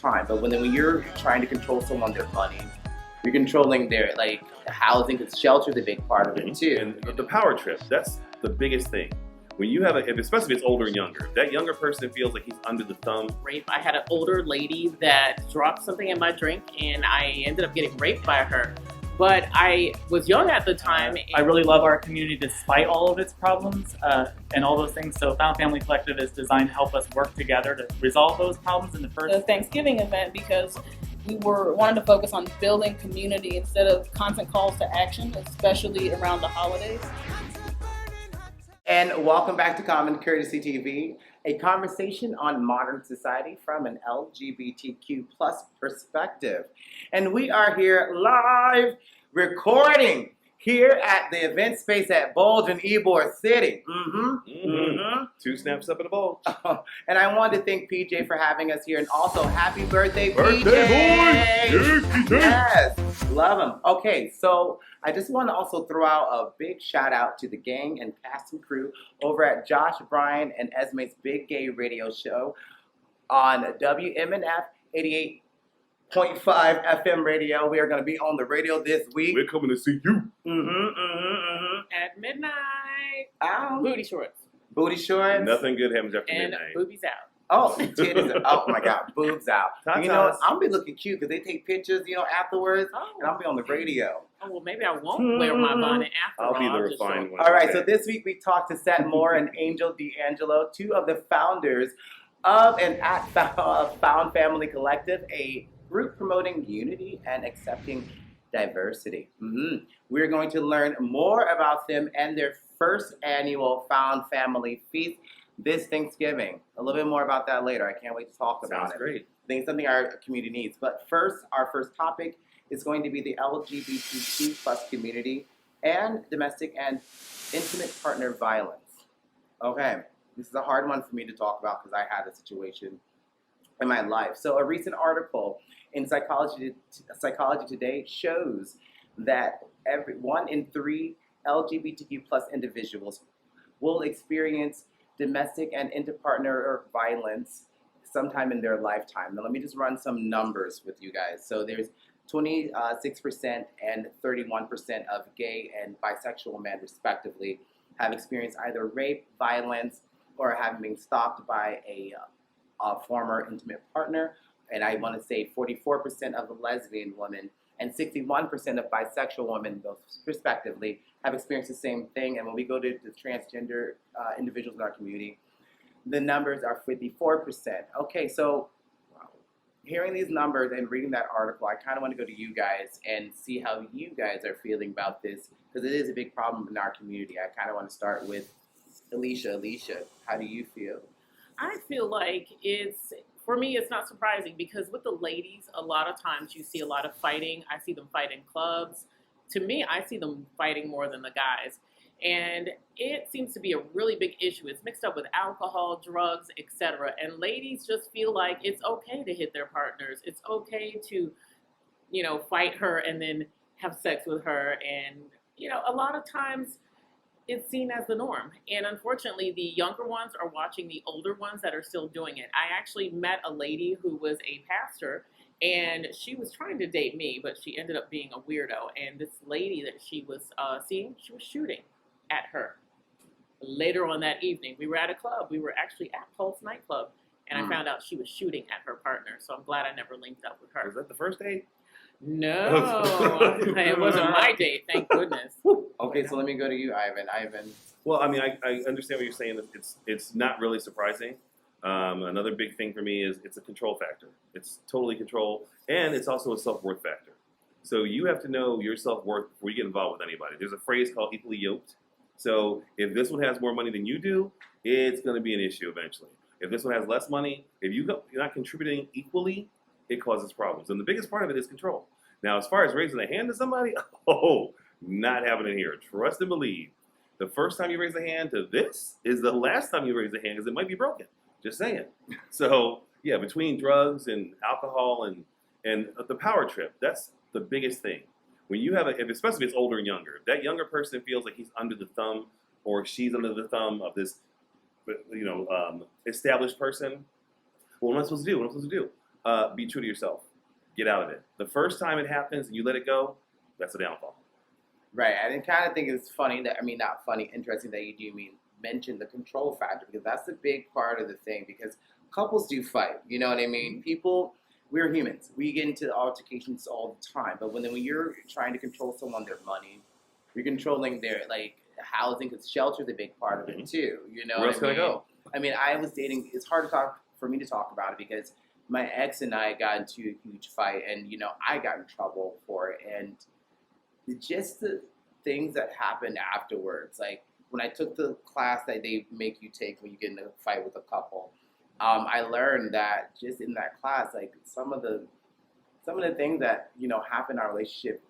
time. But when you're trying to control someone, their money, you're controlling their like housing, because shelter is a big part of it too. And the power trip, that's the biggest thing. When you have especially if it's older and younger, if that younger person feels like he's under the thumb. Rape. I had an older lady that dropped something in my drink and I ended up getting raped by her. But I was young at the time. I really love our community despite all of its problems and all those things. So Found Family Collective is designed to help us work together to resolve those problems in the first Thanksgiving event, because we wanted to focus on building community instead of constant calls to action, especially around the holidays. And welcome back to Common Courtesy TV, a conversation on modern society from an LGBTQ plus perspective. And we are here live recording here at the event space at Bulge in Ybor City. Two snaps up in a bulge. And I wanted to thank PJ for having us here, and also happy birthday, Birthday PJ! boy! Yes, PJ! Yes, love him. Okay, so I just want to also throw out a big shout out to the gang and cast and crew over at Josh, Brian, and Esme's Big Gay Radio Show on WMNF 88.5 FM radio. We are going to be on the radio this week. We're coming to see you. At midnight. Ow. Booty shorts. Booty shorts. Nothing good happens after And midnight. boobies out. Oh, titties. Oh my God, boobs out. Tatas. You know, I'm be looking cute because they take pictures, afterwards, Oh. and I'll be on the radio. Oh, well, maybe I won't wear my bonnet after all. I'll be the I'll just refined show- one. All right, so this week we talked to Seth Moore and Angel D'Angelo, two of the founders of and at Found Family Collective, a group promoting unity and accepting diversity. We're going to learn more about them and their first annual Found Family Feast this Thanksgiving. A little bit more about that later. I can't wait to talk about Sounds it. great. I think it's something our community needs. But first, our first topic is going to be the LGBTQ plus community and domestic and intimate partner violence. Okay, this is a hard one for me to talk about because I had a situation in my life. So a recent article in Psychology Today shows that 1 in 3 LGBTQ plus individuals will experience domestic and interpartner violence sometime in their lifetime. Now let me just run some numbers with you guys. So there's 26% and 31% of gay and bisexual men respectively have experienced either rape, violence, or having been stalked by a former intimate partner. And I want to say 44% of the lesbian women and 61% of bisexual women, those respectively, have experienced the same thing. And when we go to the transgender individuals in our community, the numbers are 54%. Okay, so hearing these numbers and reading that article, I kind of want to go to you guys and see how you guys are feeling about this, because it is a big problem in our community. I kind of want to start with Alicia. Alicia, how do you feel? I feel like for me, it's not surprising because with the ladies, a lot of times you see a lot of fighting. I see them fight in clubs. To me, I see them fighting more than the guys. And it seems to be a really big issue. It's mixed up with alcohol, drugs, etc. And ladies just feel like it's okay to hit their partners. It's okay to, fight her and then have sex with her. And, a lot of times it's seen as the norm. And unfortunately, the younger ones are watching the older ones that are still doing it. I actually met a lady who was a pastor, and she was trying to date me, but she ended up being a weirdo. And this lady that she was seeing, she was shooting at her. Later on that evening, we were at a club. We were actually at Pulse nightclub, and I found out she was shooting at her partner. So I'm glad I never linked up with her. Was that the first date? No, it wasn't my date, thank goodness. Okay, so let me go to you, Ivan. Ivan. Well, I mean, I understand what you're saying. It's not really surprising. Another big thing for me is it's a control factor. It's totally control, and it's also a self-worth factor. So you have to know your self-worth before you get involved with anybody. There's a phrase called equally yoked. So if this one has more money than you do, it's going to be an issue eventually. If this one has less money, if you're not contributing equally, it causes problems. And the biggest part of it is control. Now, as far as raising a hand to somebody, not happening here. Trust and believe. The first time you raise a hand to this is the last time you raise a hand because it might be broken. Just saying. So, yeah, between drugs and alcohol and the power trip, that's the biggest thing. When you have especially if it's older and younger, if that younger person feels like he's under the thumb or she's under the thumb of this, established person, well, what am I supposed to do? What am I supposed to do? be true to yourself. Get out of it. The first time it happens and you let it go, that's a downfall. Right, and I kind of think it's funny that, not funny, interesting that you mention the control factor, because that's a big part of the thing, because couples do fight, you know what I mean? People, we're humans. We get into altercations all the time, but when you're trying to control someone, their money, you're controlling their, housing, because shelter's a big part of it too, you know Where else what I can I mean? go? I mean, I was dating, it's hard for me to talk about it, because my ex and I got into a huge fight, and, I got in trouble for it, and just the things that happened afterwards, like when I took the class that they make you take when you get in a fight with a couple, I learned that just in that class, like some of the things that happened in our relationship,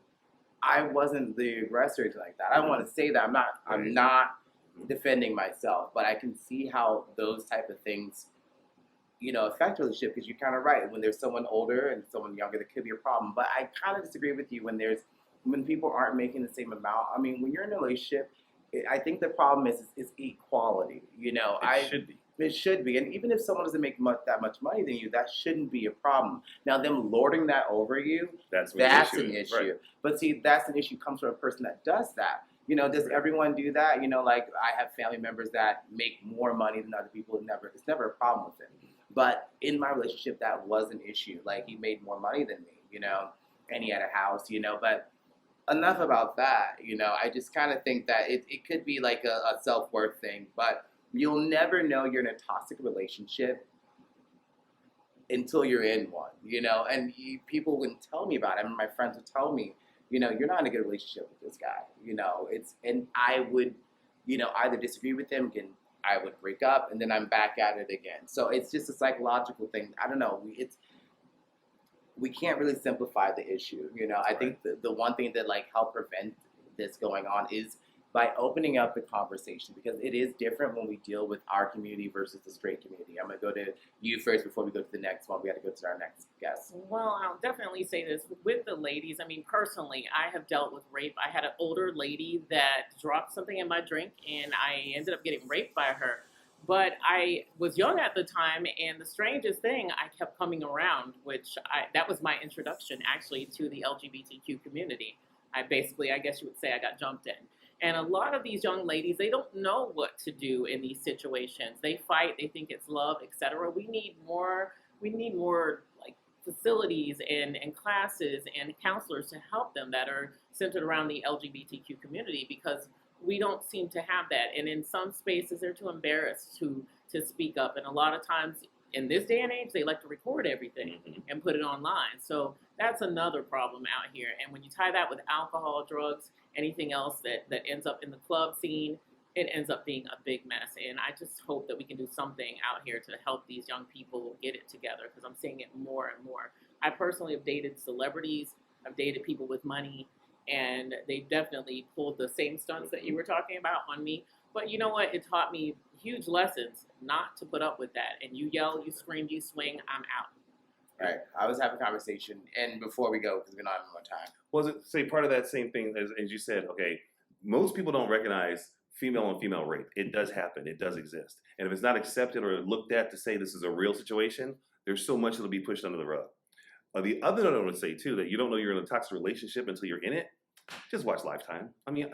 I wasn't the aggressor or anything like that. I want to say that I'm not defending myself, but I can see how those type of things affect a relationship, because you're kind of right. When there's someone older and someone younger, that could be a problem. But I kind of disagree with you when people aren't making the same amount. I mean, when you're in a relationship, I think the problem is equality. It should be. It should be. And even if someone doesn't make that much money than you, that shouldn't be a problem. Now, them lording that over you, That's an issue. Right. But see, that's an issue comes from a person that does that. Does everyone do that? Like I have family members that make more money than other people. It's never a problem with them. But in my relationship, that was an issue. Like, he made more money than me, and he had a house, but enough about that. I just kind of think that it could be like a self-worth thing, but you'll never know you're in a toxic relationship until you're in one, and people wouldn't tell me about it. I mean, my friends would tell me, you're not in a good relationship with this guy, and I would, either disagree with him, and I would break up, and then I'm back at it again. So it's just a psychological thing. I don't know. We can't really simplify the issue. I think the one thing that help prevent this going on is by opening up the conversation, because it is different when we deal with our community versus the straight community. I'm going to go to you first before we go to the next one. We got to go to our next guest. Well, I'll definitely say this. With the ladies, personally, I have dealt with rape. I had an older lady that dropped something in my drink, and I ended up getting raped by her. But I was young at the time, and the strangest thing, I kept coming around, that was my introduction, actually, to the LGBTQ community. I guess you would say I got jumped in. And a lot of these young ladies, they don't know what to do in these situations. They fight, they think it's love, etc. We need more facilities and classes and counselors to help them that are centered around the LGBTQ community, because we don't seem to have that. And in some spaces, they're too embarrassed to speak up. And a lot of times in this day and age, they like to record everything and put it online. So that's another problem out here. And when you tie that with alcohol, drugs, anything else that ends up in the club scene, it ends up being a big mess. And I just hope that we can do something out here to help these young people get it together, because I'm seeing it more and more. I personally have dated celebrities. I've dated people with money, and they definitely pulled the same stunts that you were talking about on me. But you know what? It taught me huge lessons not to put up with that. And you yell, you scream, you swing, I'm out. Right. I was having a conversation, and before we go, because we don't have more time. Was it part of that same thing as you said? Okay, most people don't recognize female on female rape. It does happen. It does exist. And if it's not accepted or looked at to say this is a real situation, there's so much that'll be pushed under the rug. The other note I want to say too, that you don't know you're in a toxic relationship until you're in it. Just watch Lifetime. I mean,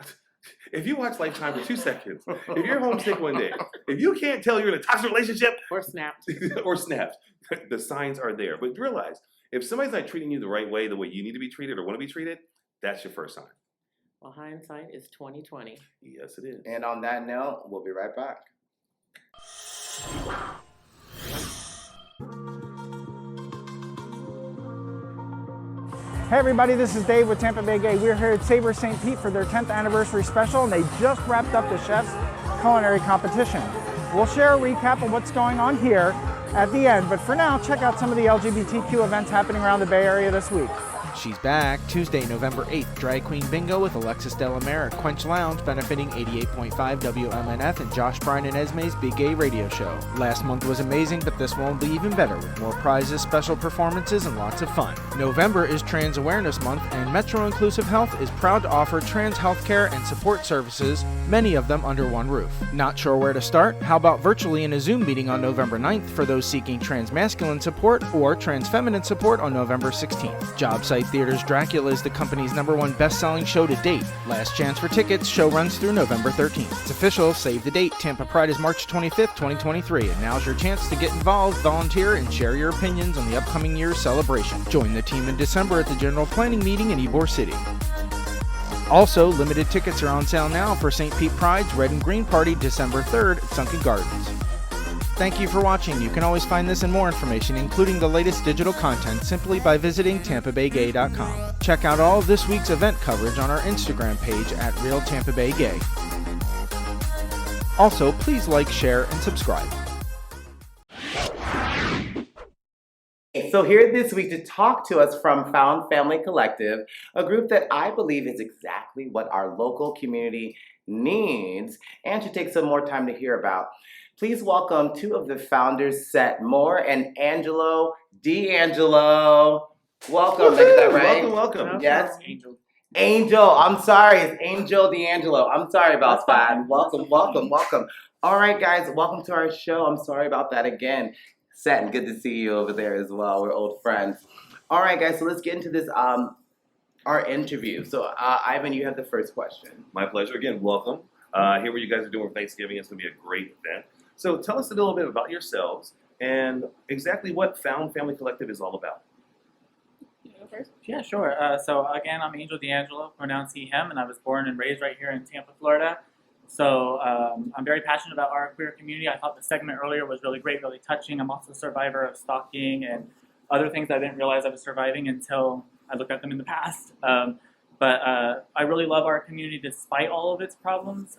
if you watch Lifetime for 2 seconds, if you're homesick one day, if you can't tell you're in a toxic relationship, Or snapped. or snapped, the signs are there. But realize, if somebody's not treating you the right way, the way you need to be treated or want to be treated, that's your first sign. Well, hindsight is 20/20. Yes, it is. And on that note, we'll be right back. Hey everybody, this is Dave with Tampa Bay Gay. We're here at Sabre St. Pete for their 10th anniversary special, and they just wrapped up the chef's culinary competition. We'll share a recap of what's going on here at the end, but for now, check out some of the LGBTQ events happening around the Bay Area this week. She's back Tuesday, November 8th, Drag Queen Bingo with Alexis Delamere at Quench Lounge, benefiting 88.5 WMNF and Josh Bryan and Esme's Big Gay Radio Show. Last month was amazing, but this one will be even better with more prizes, special performances, and lots of fun. November is Trans Awareness Month, and Metro Inclusive Health is proud to offer trans healthcare and support services, many of them under one roof. Not sure where to start? How about virtually in a Zoom meeting on November 9th for those seeking trans masculine support or trans feminine support on November 16th. Job Site Theater's Dracula is the company's #1 best-selling show to date. Last chance for tickets. Show runs through November 13th. It's official. Save the date. Tampa Pride is March 25th, 2023. And now's your chance to get involved, volunteer, and share your opinions on the upcoming year's celebration. Join the team in December at the General Planning Meeting in Ybor City. Also, limited tickets are on sale now for St. Pete Pride's Red and Green Party December 3rd at Sunken Gardens. Thank you for watching. You can always find this and more information, including the latest digital content, simply by visiting TampaBayGay.com. Check out all of this week's event coverage on our Instagram page at Real Tampa Bay Gay. Also, please like, share, and subscribe. So here this week to talk to us from Found Family Collective, a group that I believe is exactly what our local community needs, and to take some more time to hear about. Please welcome two of the founders, Seth Moore and Angelo D'Angelo. Welcome, did I get that right? Welcome. Yes. Angel. Angel, I'm sorry, it's Angel D'Angelo. I'm sorry about That's that. fine. Welcome. All right, guys, welcome to our show. I'm sorry about that again. Seth, good to see you over there as well. We're old friends. All right, guys, so let's get into this, our interview. So, Ivan, you have the first question. My pleasure. Again, welcome. Hear what you guys are doing for Thanksgiving. It's going to be a great event. So tell us a little bit about yourselves and exactly what Found Family Collective is all about. You go first? Yeah, sure. So again, I'm Angel D'Angelo, pronouns he, him, and I was born and raised right here in Tampa, Florida. So I'm very passionate about our queer community. I thought the segment earlier was really great, really touching. I'm also a survivor of stalking and other things I didn't realize I was surviving until I looked at them in the past. But I really love our community despite all of its problems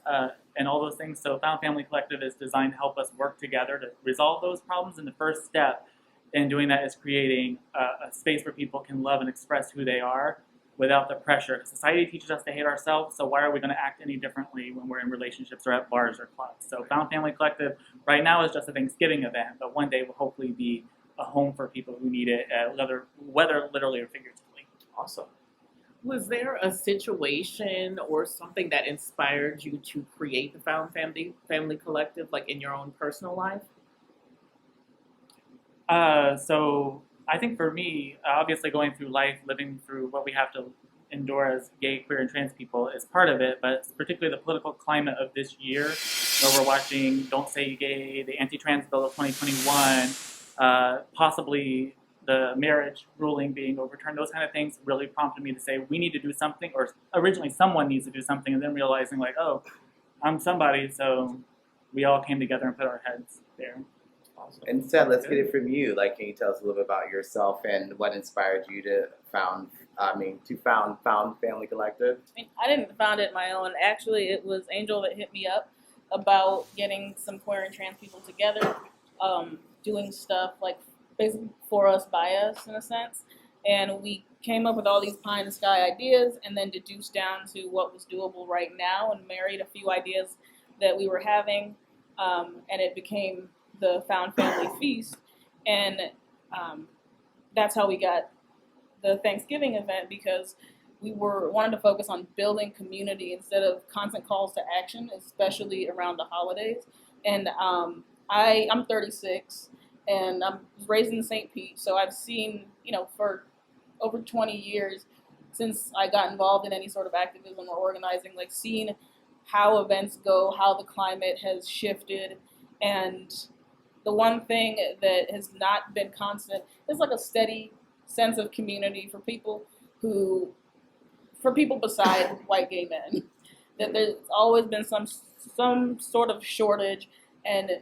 and all those things. So Found Family Collective is designed to help us work together to resolve those problems. And the first step in doing that is creating a space where people can love and express who they are without the pressure. Society teaches us to hate ourselves, so why are we going to act any differently when we're in relationships or at bars or clubs? So Found Family Collective right now is just a Thanksgiving event, but one day will hopefully be a home for people who need it, whether literally or figuratively. Awesome. Was there a situation or something that inspired you to create the Found Family Collective, like in your own personal life? So I think for me, obviously going through life, living through what we have to endure as gay, queer, and trans people is part of it, but particularly the political climate of this year, where we're watching Don't Say Gay, the anti-trans bill of 2021, possibly the marriage ruling being overturned, those kind of things really prompted me to say, we need to do something, or originally someone needs to do something, and then realizing like, oh, I'm somebody, so we all came together and put our heads there. Awesome. And Seth, let's get it from you. Like, can you tell us a little bit about yourself and what inspired you to found Family Collective? I mean, I didn't found it my own. Actually, it was Angel that hit me up about getting some queer and trans people together, doing stuff like basically for us, by us, in a sense. And we came up with all these pie in the sky ideas and then deduced down to what was doable right now and married a few ideas that we were having. And it became the Found Family Feast. And that's how we got the Thanksgiving event, because we wanted to focus on building community instead of constant calls to action, especially around the holidays. And I'm 36. And I'm raised in St. Pete, so I've seen, for over 20 years since I got involved in any sort of activism or organizing, like seeing how events go, how the climate has shifted. And the one thing that has not been constant is like a steady sense of community for people beside white gay men. That there's always been some sort of shortage. And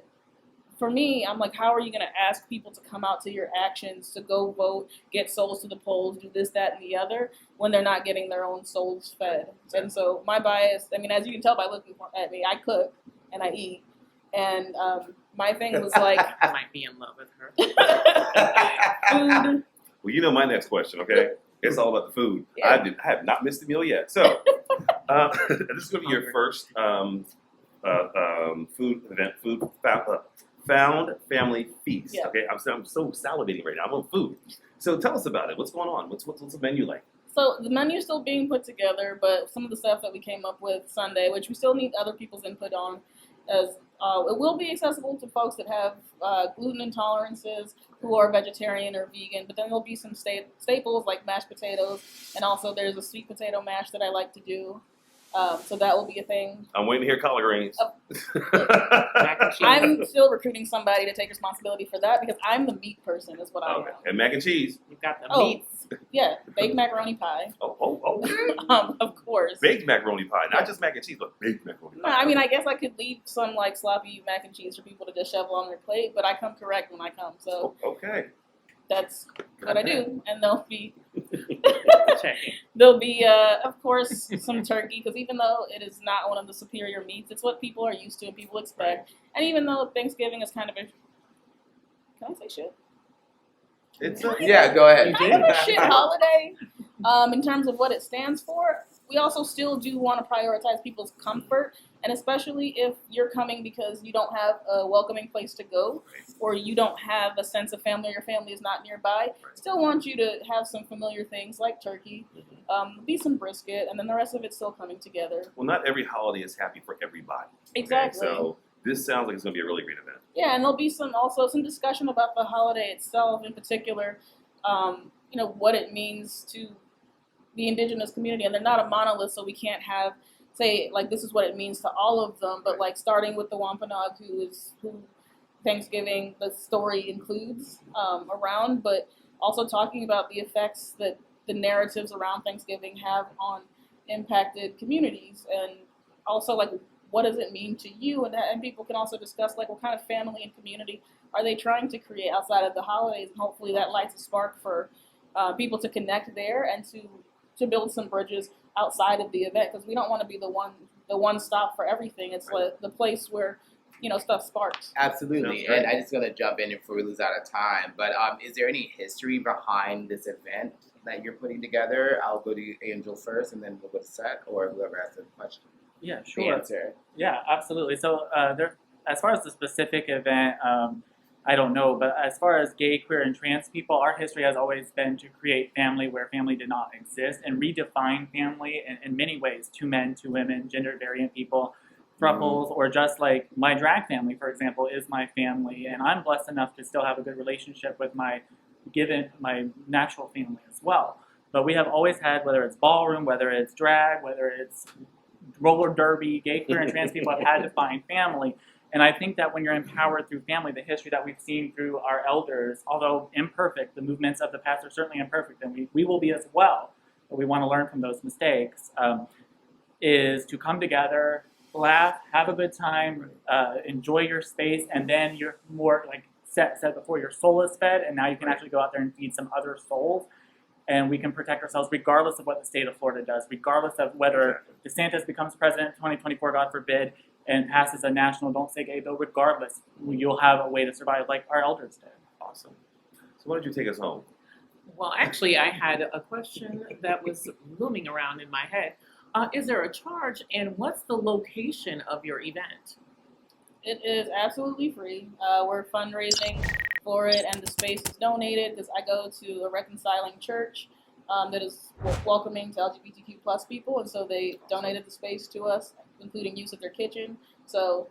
for me, I'm like, how are you going to ask people to come out to your actions, to go vote, get souls to the polls, do this, that, and the other, when they're not getting their own souls fed? And so my bias, I mean, as you can tell by looking at me, I cook and I eat. And my thing was like... I might be in love with her. food. Well, you know my next question, okay? It's all about the food. Yeah. I have not missed a meal yet. So this is going to be your first food event, Found Family Feast. Yeah. Okay, I'm so salivating right now. I'm on food. So tell us about it. What's going on? What's the menu like? So the menu's still being put together, but some of the stuff that we came up with Sunday, which we still need other people's input on, as it will be accessible to folks that have gluten intolerances, who are vegetarian or vegan. But then there'll be some staples like mashed potatoes, and also there's a sweet potato mash that I like to do. So that will be a thing. I'm waiting to hear collard greens. Mac and cheese. I'm still recruiting somebody to take responsibility for that because I'm the meat person, is what I am. Okay. And mac and cheese. You've got the Oh. meats. Yeah, baked macaroni pie, Oh. of course. Baked macaroni pie, not just mac and cheese, but baked macaroni No, pie. I mean, I guess I could leave some like sloppy mac and cheese for people to just shovel on their plate, but I come correct when I come, so Okay. that's what I do. And there'll be, Checking. of course, some turkey, because even though it is not one of the superior meats, it's what people are used to and people expect. And even though Thanksgiving is kind of a, can I say shit? It's Yeah, go ahead. Kind of a shit holiday, in terms of what it stands for. We also still do want to prioritize people's comfort, and especially if you're coming because you don't have a welcoming place to go, or you don't have a sense of family, or your family is not nearby. Still want you to have some familiar things like turkey, be some brisket, and then the rest of it's still coming together. Well, not every holiday is happy for everybody. okay? Exactly. So this sounds like it's going to be a really great event. Yeah, and there'll be some discussion about the holiday itself, in particular, what it means to the indigenous community. And they're not a monolith, so we can't say like this is what it means to all of them. But like starting with the Wampanoag, who Thanksgiving the story includes around, but also talking about the effects that the narratives around Thanksgiving have on impacted communities, and also like, what does it mean to you? And people can also discuss like what kind of family and community are they trying to create outside of the holidays, and hopefully that lights a spark for people to connect there and to build some bridges outside of the event, because we don't want to be the one stop for everything. It's like the place where stuff sparks. Absolutely, Sounds great. and I just gonna jump in before we lose out of time. But is there any history behind this event that you're putting together? I'll go to Angel first, and then we'll go to Seth or whoever has the question. Yeah, The sure. answer. Yeah, absolutely. So as far as the specific event, I don't know, but as far as gay, queer, and trans people, our history has always been to create family where family did not exist and redefine family in many ways: 2 men, 2 women, gender variant people, thruples, or just like my drag family, for example, is my family, and I'm blessed enough to still have a good relationship with my natural family as well. But we have always had, whether it's ballroom, whether it's drag, whether it's roller derby, gay, queer, and trans people have had to find family. And I think that when you're empowered through family, the history that we've seen through our elders, although imperfect, the movements of the past are certainly imperfect, and we will be as well, but we want to learn from those mistakes, is to come together, laugh, have a good time, enjoy your space, and then you're more, like said before, your soul is fed, and now you can actually go out there and feed some other souls. And we can protect ourselves regardless of what the state of Florida does, regardless of whether DeSantis becomes president in 2024, God forbid, and passes a national Don't Say Gay bill. Regardless, you'll have a way to survive like our elders did. Awesome. So why don't you take us home? Well, actually, I had a question that was looming around in my head. Is there a charge, and what's the location of your event? It is absolutely free. We're fundraising for it, and the space is donated because I go to a reconciling church that is welcoming to LGBTQ plus people, and so they donated the space to us, including use of their kitchen. So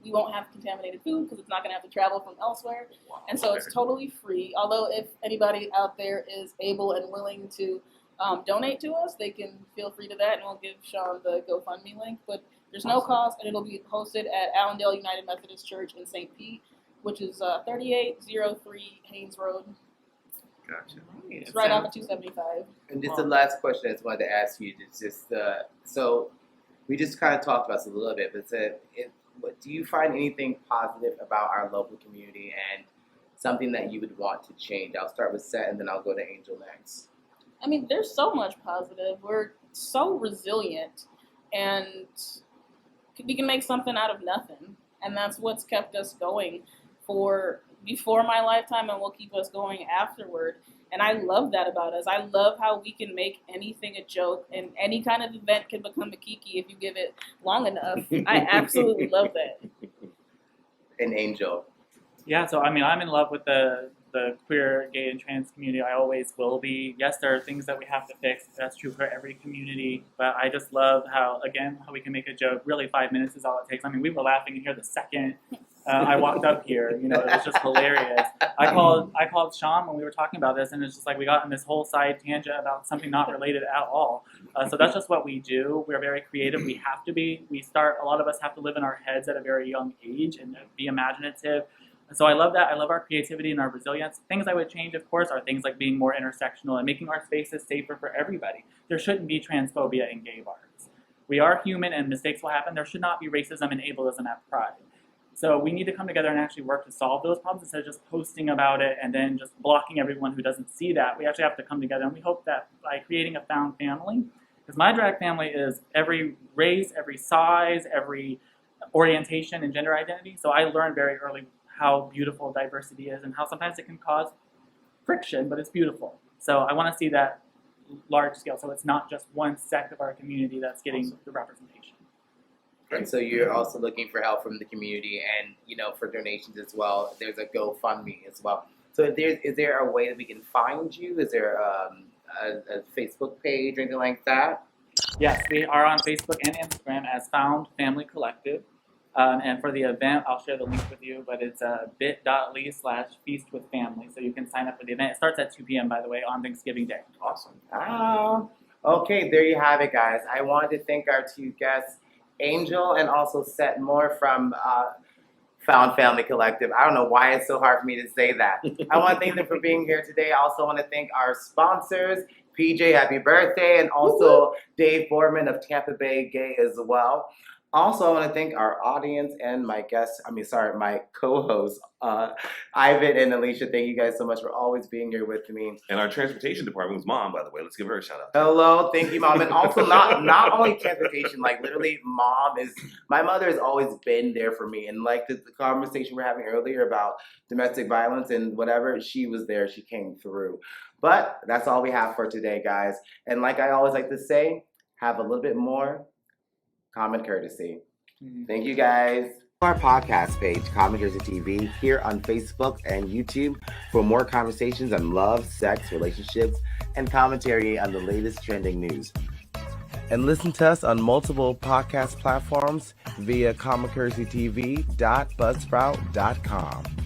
we won't have contaminated food because it's not going to have to travel from elsewhere. And so it's totally free. Although if anybody out there is able and willing to donate to us, they can feel free to that, and we'll give Sean the GoFundMe link. But there's no cost, and it'll be hosted at Allendale United Methodist Church in St. Pete, which is 3803 Haynes Road. Gotcha. It's right off of 275. And just the last question I just wanted to ask you is just so we just kind of talked about this a little bit, but what do you find anything positive about our local community and something that you would want to change? I'll start with Seth, and then I'll go to Angel next. I mean, there's so much positive. We're so resilient, and we can make something out of nothing. And that's what's kept us going before my lifetime, and will keep us going afterward. And I love that about us. I love how we can make anything a joke, and any kind of event can become a kiki if you give it long enough. I absolutely love that. An Angel. Yeah, so I mean, I'm in love with the queer, gay, and trans community. I always will be. Yes, there are things that we have to fix. That's true for every community. But I just love how we can make a joke. Really, 5 minutes is all it takes. I mean, we were laughing in here the second I walked up here. You know, it was just hilarious. I called Sean when we were talking about this, and it's just like we got in this whole side tangent about something not related at all. So that's just what we do. We're very creative. We have to be. A lot of us have to live in our heads at a very young age and be imaginative. So I love that. I love our creativity and our resilience. Things I would change, of course, are things like being more intersectional and making our spaces safer for everybody. There shouldn't be transphobia in gay bars. We are human and mistakes will happen. There should not be racism and ableism at Pride. So we need to come together and actually work to solve those problems instead of just posting about it and then just blocking everyone who doesn't see that. We actually have to come together, and we hope that by creating a found family, because my drag family is every race, every size, every orientation and gender identity. So I learned very early how beautiful diversity is and how sometimes it can cause friction, but it's beautiful. So I want to see that large scale, so it's not just one sect of our community that's getting the representation. And so you're also looking for help from the community and, you know, for donations as well. There's a GoFundMe as well. So is there a way that we can find you? Is there a Facebook page or anything like that? Yes, we are on Facebook and Instagram as Found Family Collective. And for the event, I'll share the link with you, but it's bit.ly/feastwithfamily. So you can sign up for the event. It starts at 2 p.m., by the way, on Thanksgiving Day. Awesome. Okay, there you have it, guys. I wanted to thank our two guests, Angel and also Seth Moore from Found Family Collective. I don't know why it's so hard for me to say that. I want to thank them for being here today. I also want to thank our sponsors, PJ, happy birthday, and also Dave Foreman of Tampa Bay Gay as well. Also, I want to thank our audience and my my co-hosts, Ivan and Alicia. Thank you guys so much for always being here with me. And our transportation department's mom, by the way. Let's give her a shout out. Hello, thank you, Mom. And also not only transportation, like literally my mother has always been there for me. And like the conversation we were having earlier about domestic violence and whatever, she was there, she came through. But that's all we have for today, guys. And like I always like to say, have a little bit more common courtesy. Thank you, guys. Our podcast page, Common Courtesy TV, here on Facebook and YouTube for more conversations on love, sex, relationships, and commentary on the latest trending news. And listen to us on multiple podcast platforms via commoncourtesytv.buzzsprout.com.